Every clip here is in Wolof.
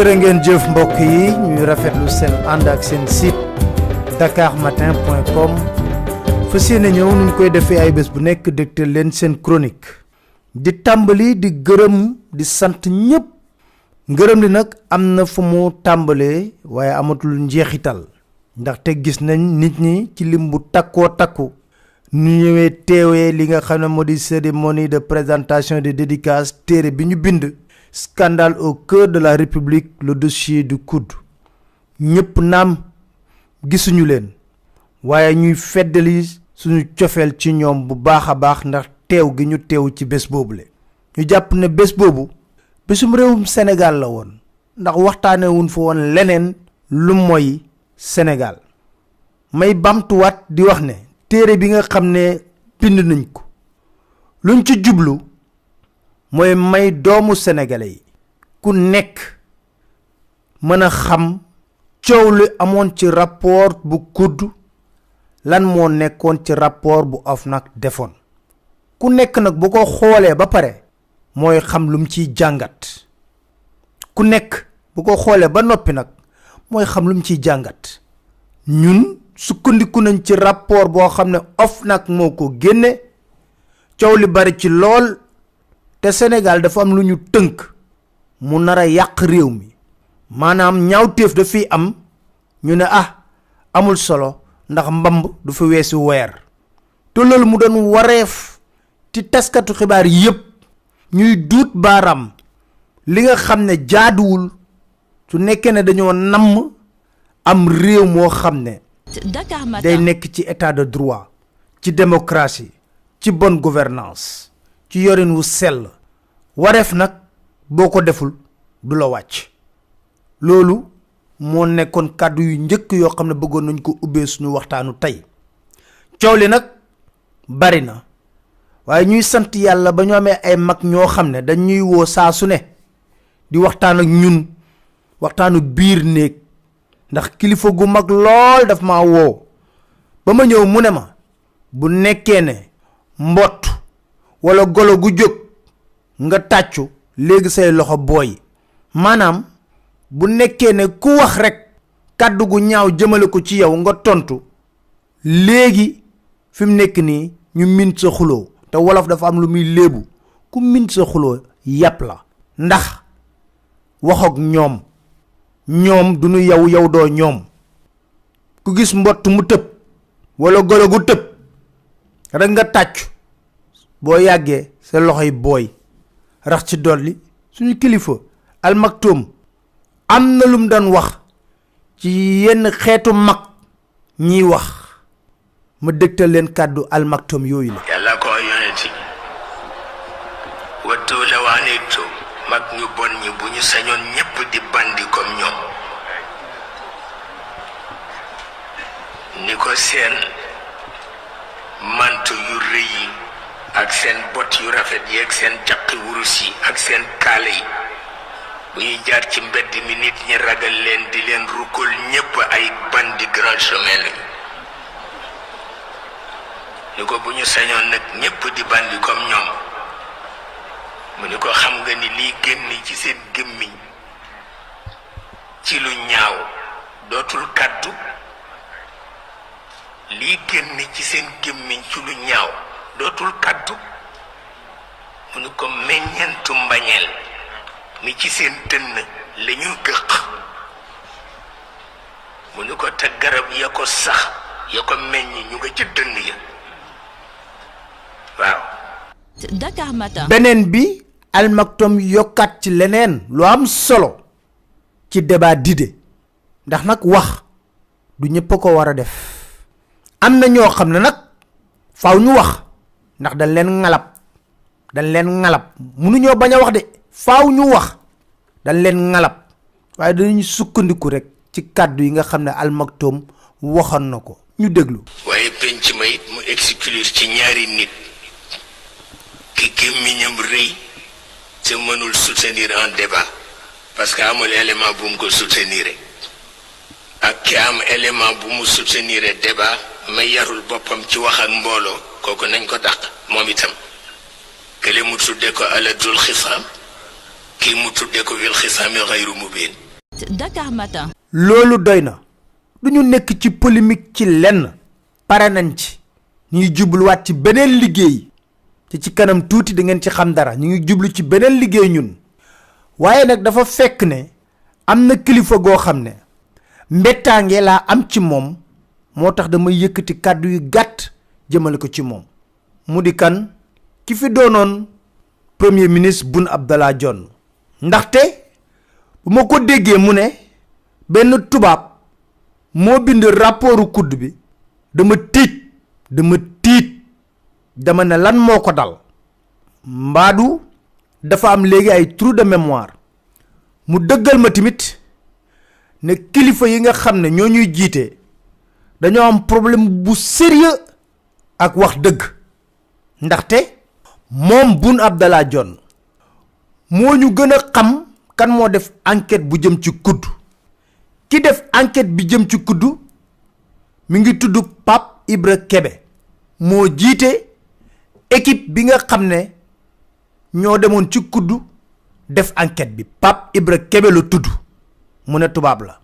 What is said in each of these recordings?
jërë ngeen jëf mbokk yi ñuy rafetlu seen ànd ak seen site dakarmatin.com fas yéene ñëw nuñ koy defee ay bés bu nekk dégtal leen seen chronique di tàmbali di gërëm di sant ñëpp ngërëm li nag am na fu mu tàmbalee waaye amatul njeexital ndaxte gis nañ nit ñi ci lim bu takkoo takku ñu ñëwee teewee li nga xam ne moo di cérémonie de présentation de dédicace téere bi ñu bind scandale au cœur de la République, le dossier du coude. ñëpp naam gisuñu leen waaye ñuy feddali suñu cofeel ci ñoom bu baax a baax ndax teew gi ñu teew ci bés boobule. ñu jàpp ne bés boobu bésum réewum Sénégal la woon ndax waxtaane wuñ fa woon leneen lu mooy Sénégal. may bamtuwaat di wax ne téere bi nga xam ne bind nañ ko luñ ci jublu mooy may doomu sénégalais yi ku nekk mën a xam coow li amoon ci rapport bu kudd lan moo nekkoon ci rapport bu OFNAC defoon ku nekk nag bu ko xoolee ba pare mooy xam lum ciy jàngat ku nekk bu ko xoolee ba noppi nag mooy xam lum ciy jàngat ñun sukkandiku nañ ci rapport boo xam ne OFNAC moo ko génne coow li bari ci lool te Sénégal dafa am lu ñu tënk mu nar a yàq réew mi maanaam ñaawteef da fiy am ñu ne amul solo ndax mbamb du fi weesu weer te loolu mu doon wareef ci taskatu xibaar yépp ñuy duut baaraam li nga xam ne jaaduwul su nekkee ne dañoo namm am réew moo xam ne day nekk ci état de droit ci démocratie ci bonne gouvernance ci yorin wu sell wareef nag boo ko deful du la wàcc loolu moo nekkoon kàddu yu njëkk yoo xam ne bëggoon nañ ko ubbee suñu waxtaanu tey coow li nag bari na waaye ñuy sant yàlla ba ñu amee ay mag ñoo xam ne dañuy woo saa su ne di waxtaan ak ñun waxtaanu biir néeg ndax kilifa gu mag lool daf maa woo ba ma ñëw mu ne ma bu nekkee ne mbott wala golo gu jóg nga tàccu léegi say loxo booy maanaam bu nekkee ne ku wax rek kàddu gu ñaaw jëmale ko ci yow nga tontu léegi fi mu nekk nii ñu min sa xuloo te wolof dafa am lu muy léebu ku min sa xuloo yàpp la ndax waxook ñoom duñu yow doo ñoom ku gis mbott mu tëb wala golo gu tëb rek nga tàccu boo yàggee sa loxoy booy rax ci dolli suñu kilifa Al Maktoum am na lum daan wax ci yenn xeetu mag ñiy wax ma dégtal leen kàddu Al Maktoum yooyu la yàlla ko yonenti wattu la waanitu mag ñu bon ñi bu ñu sañoon ñépp di bandi comme ñoom ni ko seen mantu yu rëy yi ak seen bot yu rafet yi ak seen jaqi wurus yi ak seen kaale yi bu ñuy jaar ci mbedd mi nit ñi ragal leen di leen rukkul ñépp ay bandi grand chemin lañu ni ko bu ñu sañoon nag ñépp di bandi comme ñoom mu ni ko xam nga ni lii génn ci seen gémmiñ ci lu ñaaw dootul kàddu lii génn ci seen gémmiñ ci lu ñaaw dootul kàddu mu ni ko meññentu mbañeel mi ci seen dënn la ñu gëq mu ni ko te garab ya ko sax ya ko meññ ñu nga ci dënn ya waaw beneen bi Al Maktoum yokkaat ci leneen lu am solo ci débat d'idées ndax nag wax du ñëpp ko war a def am na ñoo xam ne nag faaw ñu wax ndax dañ leen ngalab mënuñoo bañ a wax de faaw ñu wax dañ leen ngalab waaye dañuy sukkandiku rek ci kàddu yi nga xam ne Al Maktoum waxoon na ko ñu déglu. waaye penc ma it mu exclure ci ñaari nit ki gémmiñam rëy te mënul soutenir un débat parce que amul élément bu mu ko soutenir ak ki am élément bu mu soutenir débat mais yarul boppam ci wax ak mbooloo kooku nañ ko dàq moom itam kële mu tudde ko aladul xisaam kii mu tudde ko wil xisaami xayru mubin. Dakar Matin. loolu doy na du ñu nekk ci polémique ci lenn pare nañ ci ñuy jubluwaat ci beneen liggéey te ci kanam tuuti da ngeen ci xam dara ñu ngi jublu ci beneen liggéey ñun waaye nag dafa fekk ne am na kilifa goo xam ne mbettaange laa am ci moom moo tax dama yëkkati kàddu yu gàtt jëmale ko ci moom mu di kan ki fi doonoon premier ministre Boun Abdallah Dionne ndaxte bu ma ko déggee mu ne benn tubaab moo bind rapportu COUD bi dama tiit dama ne lan moo ko dal mbaadu dafa am léegi ay trou de mémoire mu dëggal ma tamit ne kilifa yi nga xam ne ñoo ñuy jiite dañoo am problème bu sérieux ak wax dëgg ndaxte moom Boun Abdallah Dionne moo ñu gën a xam kan moo def enquête bu jëm ci COUD ki def enquête bi jëm ci COUD mi ngi tudd Pape Ibra Kébé moo jiite équipe bi nga xam ne ñoo demoon ci COUD def enquête bi Pape Ibra Kébé la tudd mu ne tubaab la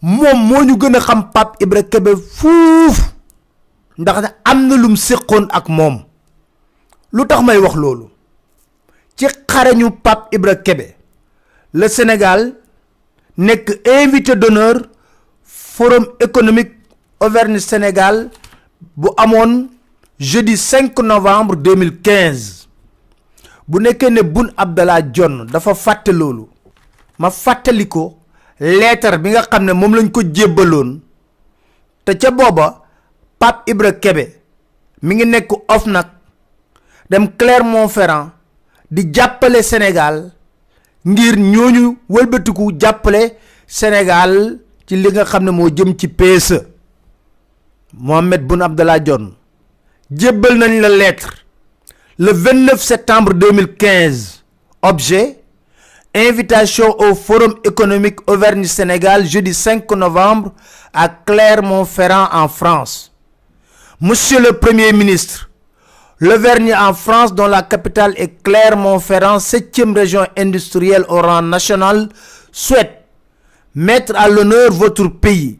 moom moo ñu gën a xam Pape Ibra Kébé fuuf ndax ne am na lum séqoon ak moom lu tax may wax loolu ci xarañu Pape Ibra Kébé le Sénégal nekk invité d'honneur forum économique Auvergne Sénégal bu amoon jeudi 5 novembre 2015 bu nekkee ne Boun Abdallah Dionne dafa fàtte loolu ma fàttali ko lettre bi nga xam ne moom lañ ko jébbaloon te ca booba Pape Ibra Kébé mi ngi nekk OFNAC dem Clermont-Ferrand di jàppale Sénégal ngir ñooñu wëlbatiku jàppale Sénégal ci li nga xam ne moo jëm ci PSE Mohamed Boun Abdallah Dionne jébbal nañ la lettre le 29 septembre 2015 objet invitation au forum économique Auvergne-Sénégal jeudi 5 novembre à Clermont-Ferrand en France. Monsieur le Premier ministre, l'Auvergne en France, dont la capitale est Clermont-Ferrand, 7e région industrielle au rang national, souhaite mettre à l'honneur votre pays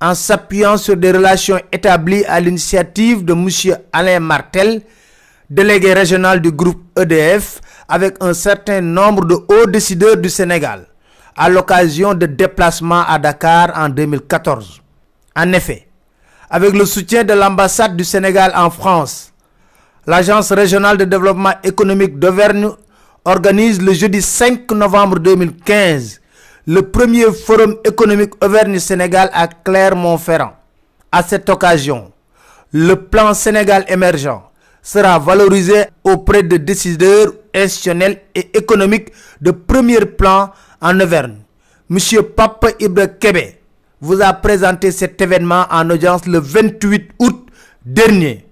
en s'appuyant sur des relations établies à l'initiative de monsieur Alain Martel, délégué régional du groupe EDF, avec un certain nombre de hauts décideurs du Sénégal, à l'occasion de déplacements à Dakar en 2014. En effet, avec le soutien de l'ambassade du Sénégal en France, l'Agence régionale de développement économique d'Auvergne organise le jeudi 5 novembre 2015 le premier forum économique Auvergne-Sénégal à Clermont-Ferrand. À cette occasion, le plan Sénégal émergent sera valorisé auprès de décideurs institutionnels et économiques de premier plan en Auvergne. Monsieur Pape Ibra Kébé vous a présenté cet événement en audience le 28 août dernier.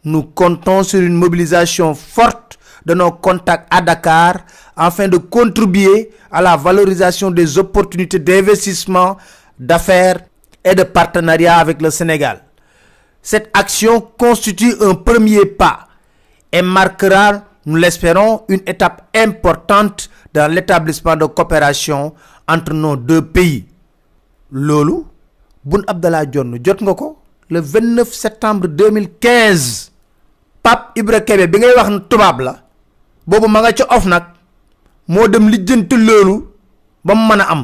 Nous comptons sur une mobilisation forte de nos contacts à Dakar afin de contribuer à la valorisation des opportunités d'investissement, d'affaires et de partenariat avec le Sénégal. Cette action constitue un premier pas et marquera, nous l'espérons, une étape importante dans l'établissement de coopération entre nos deux pays. Loolu Boun Abdallah Dionne jot nga ko le 29 septembre 2015 Pape Ibra Kébé bi ngay wax tubaab la boobu ma nga ca OFNAC moo dem lijjanti loolu ba mu mën a am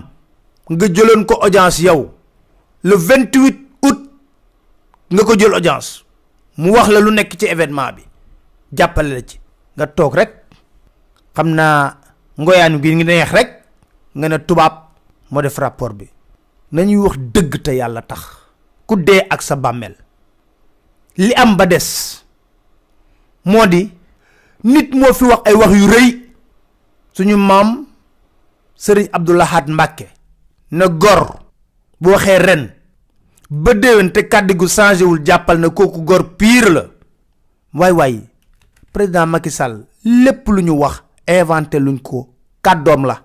nga jëloon ko audience yow le 28 août nga ko jël audience mu wax la lu nekk ci événement bi jàppale la ci nga toog rek xamna ngoyanu gi ngi neex rek nga ne tubab mo def rapport bi nañuy wax deug te yalla tax ku dé ak sa bammel li am ba dess modi nit mo fi wax ay wax yu reuy suñu mam Serigne Abdoulahat Mbacké na gor bu waxé ren ba déwén te kaddu gu changé wul jappal na koku gor pire la way président Macky Sall lepp luñu wax inventé luñ ko kaddom la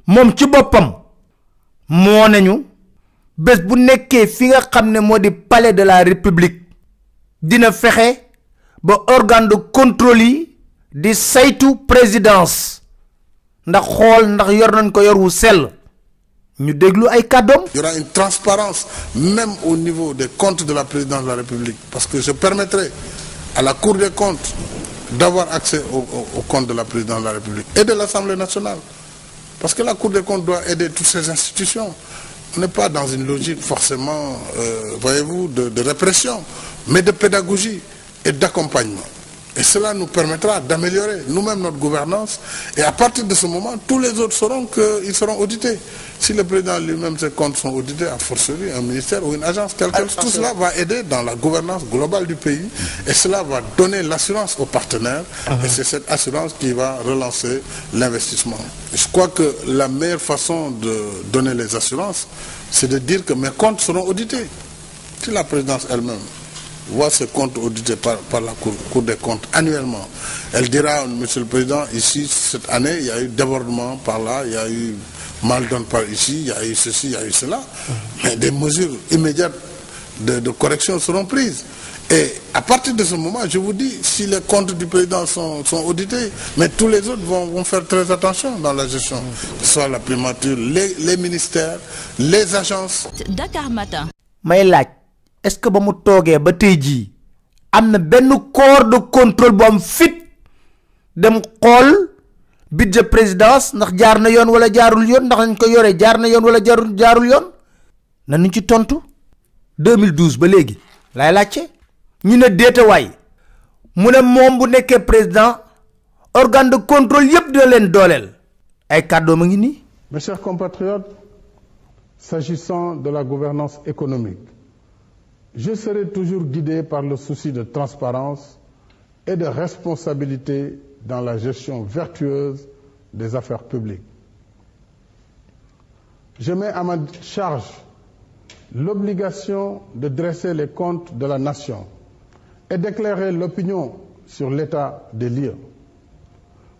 mom ci bopam mo nañu bes bu nekké fi nga xamné modi palais de la république dina fexé ba organe de contrôle yi di saytu présidence ndax xol ndax yor nañ ko yor wu sel ñu déglu ay kaddom. Il y aura une transparence même au niveau des comptes de la présidence de la République parce que je permettrai à la Cour des comptes d'avoir accès aux comptes de la présidence de la République et de l'Assemblée nationale. Parce que la Cour des comptes doit aider toutes ces institutions. On n'est pas dans une logique forcément, voyez-vous, de répression, mais de pédagogie et d'accompagnement. Et cela nous permettra d'améliorer nous-mêmes notre gouvernance. Et à partir de ce moment, tous les autres sauront qu'ils seront audités. Si le président lui-même, ses comptes sont audités, à fortiori, un ministère ou une agence, tout cela va aider dans la gouvernance globale du pays. Et cela va donner l'assurance aux partenaires. Et c'est cette assurance qui va relancer l'investissement. Je crois que la meilleure façon de donner les assurances, c'est de dire que mes comptes seront audités. Si la présidence elle-même voit ses comptes audités par la Cour des comptes annuellement, elle dira, Monsieur le Président, ici, cette année, il y a eu débordement par là, il y a eu mal donne par ici, il y a eu ceci, il y a eu cela. Mais des mesures immédiates de correction seront prises. Et à partir de ce moment, je vous dis, si les comptes du président sont audités, mais tous les autres vont faire très attention dans la gestion, que ce soit la primature, les ministères, les agences. Dakar Matin. Est-ce que ba mu toogee ba tey jii am na benn corps de contrôle bu am fit dem xool budget présidence ndax jaar na yoon wala jaarul yoon ndax nañ ko yoree jaar na yoon wala jaarul yoon nañu ci tontu 2012 ba léegi lay laajte ñu ne déetawaay mu ne moom bu nekkee président organe de contrôle yépp dina leen dooleel ay kàddoom a ngi nii. Mes chers compatriotes, s'agissant de la gouvernance économique, je serai toujours guidé par le souci de transparence et de responsabilité dans la gestion vertueuse des affaires publiques. Je mets à ma charge l'obligation de dresser les comptes de la nation et d'éclairer l'opinion sur l'état des lieux.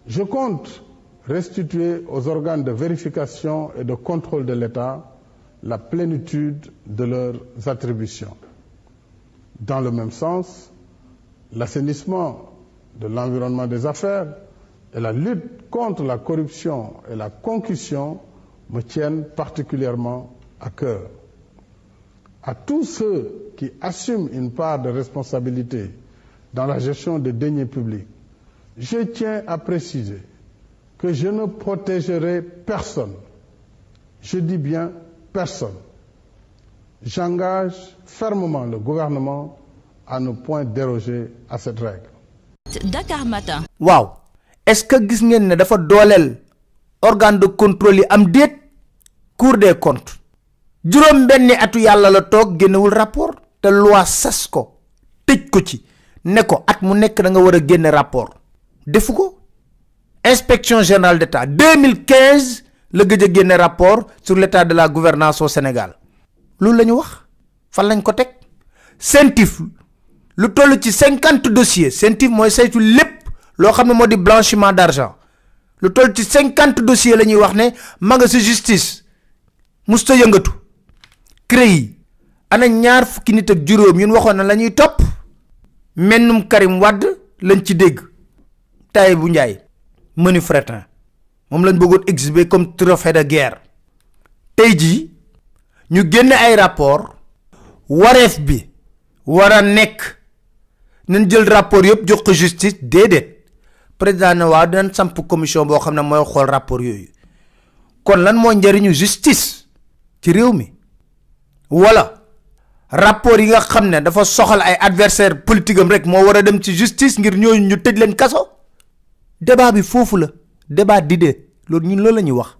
Je compte restituer aux organes de vérification et de contrôle de l'État la plénitude de leurs attributions. Dans le même sens, l'assainissement de l'environnement des affaires et la lutte contre la corruption et la concussion me tiennent particulièrement à cœur. À tous ceux qui assument une part de responsabilité dans la gestion des deniers publics, je tiens à préciser que je ne protégerai personne. Je dis bien personne. J'engage fermement le gouvernement à ne point déroger à cette règle. Dakar Matin. Wow. Est-ce que gis ngeen ne dafa dolel organe de contrôle yi am déet Cour des comptes juróom benni atu yàlla la toog génnewul rapport te loi sas ko tëj ko ci ne ko at mu nekk da nga war a génne rapport defu ko. Inspection générale d'État 2015 le gëj a génne rapport sur l'état de la gouvernance au Sénégal loolu lañu wax fan lañ ko teg. CENTIF lu toll ci 50 dossiers CENTIF mooy saytu lépp loo xam ne moo di blanchiment d'argent lu toll ci 50 dossiers la ñuy wax ne ma nga ci justice musta yëngatu. CREI ana ñaar fukki nit ak juróom ñun waxoon na la ñuy topp mennum Karim Wade lañ ci dégg Tahibou Ndiaye Manu Fretin moom lañ bëggoon exhiber comme trophée de guerre. tey jii ñu génne ay rapport wareef bi wara nekk nañ jël rapport yëpp jox ko justice déedéet président ne waaw dinañ samp commission boo xam ne mooy xool rapport yooyu kon lan moo njëriñu justice ci réew mi wala rapport yi nga xam ne dafa soxal ay adversaire politique am rek moo war a dem ci justice ngir ñooñu ñu tëj leen kaso débat bi foofu la débat d'idée loolu ñun loolu la ñuy wax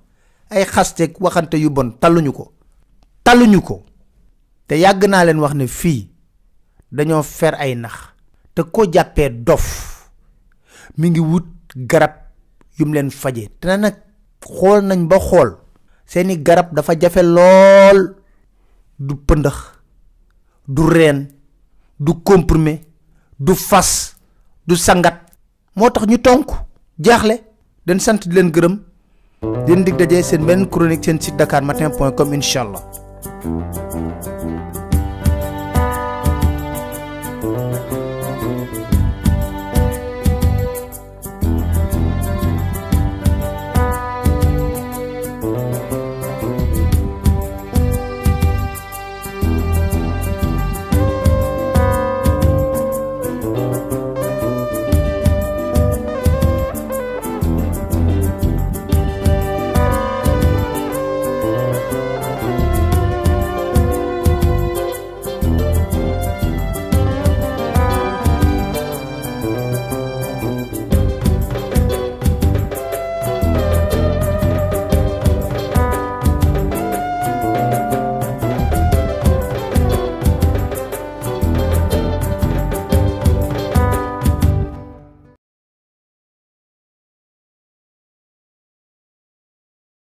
ay xasteeg waxante yu bon taluñu ko te yàgg naa leen wax ne fii dañoo fer ay nax te ko jàppee dof mi ngi wut garab yum leen faje te nag xool nañ ba xool seeni garab dafa jafe lool du pëndax du reen du comprimé du fas du sangat moo tax ñu tonk jaaxle den sant di leen gërëm di leen dig daje seen benn chronique seen site dakarmatin.com inshallah